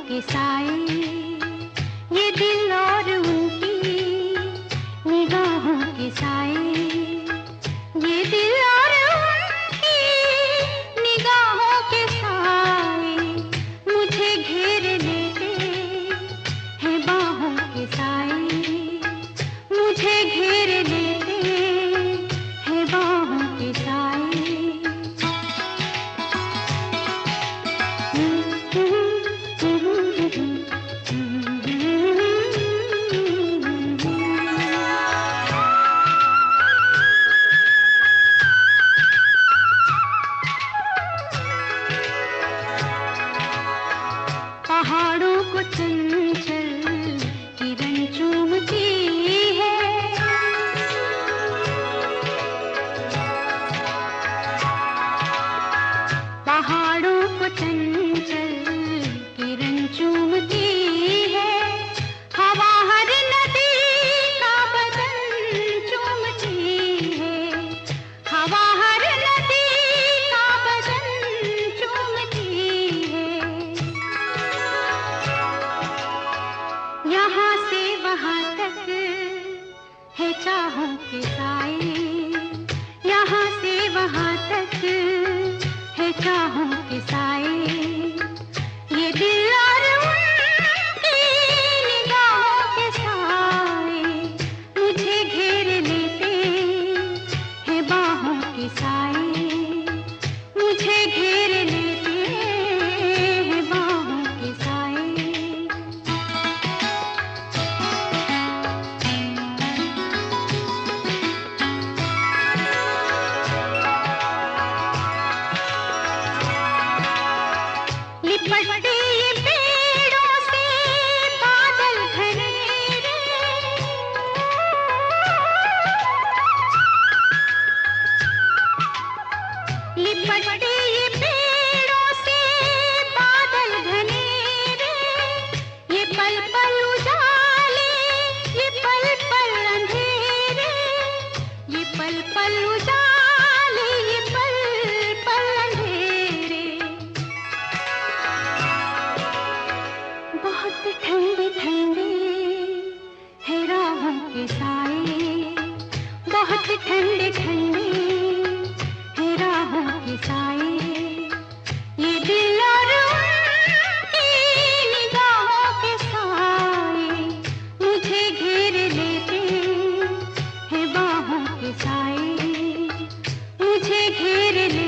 के साए, ये दिल और उनकी निगाहों के साए, ये दिल और उनकी निगाहों के साए मुझे घेर लेते हैं बाहों के साए, मुझे घेर लेते हैं बाहों के साए। पहाड़ों को चंचल किरण चूमती है, पहाड़ों को चंचल किरण चूमती है, हवा हर नदी का बदन चूमती है, हवा हर नदी का बदन चूमती है। यहाँ से वहाँ तक है चाहों के साए, यहाँ से वहाँ तक है चाहों के साए, ये दिल और उनकी निगाहों के साए मुझे घेर लेते हैं बाहों के साए, मुझे घेर लेते हैं बाहों के साए। लिपटते ये पेड़ों से बादल घनेरे, लिपटते ये पेड़ों से बादल घनेरे, ये पल पल उजाले, ये पल पल अंधेरे, ये पल पल उजाले, ये पल पल अंधेरे। बहुत ठंडे ठंडे है राहों के साए, बहुत ठंडे ठंडे है राहों के साए, ये दिल और उनकी निगाहों के साए मुझे घेर लेते हैं बाहों के साए, मुझे घेर लेते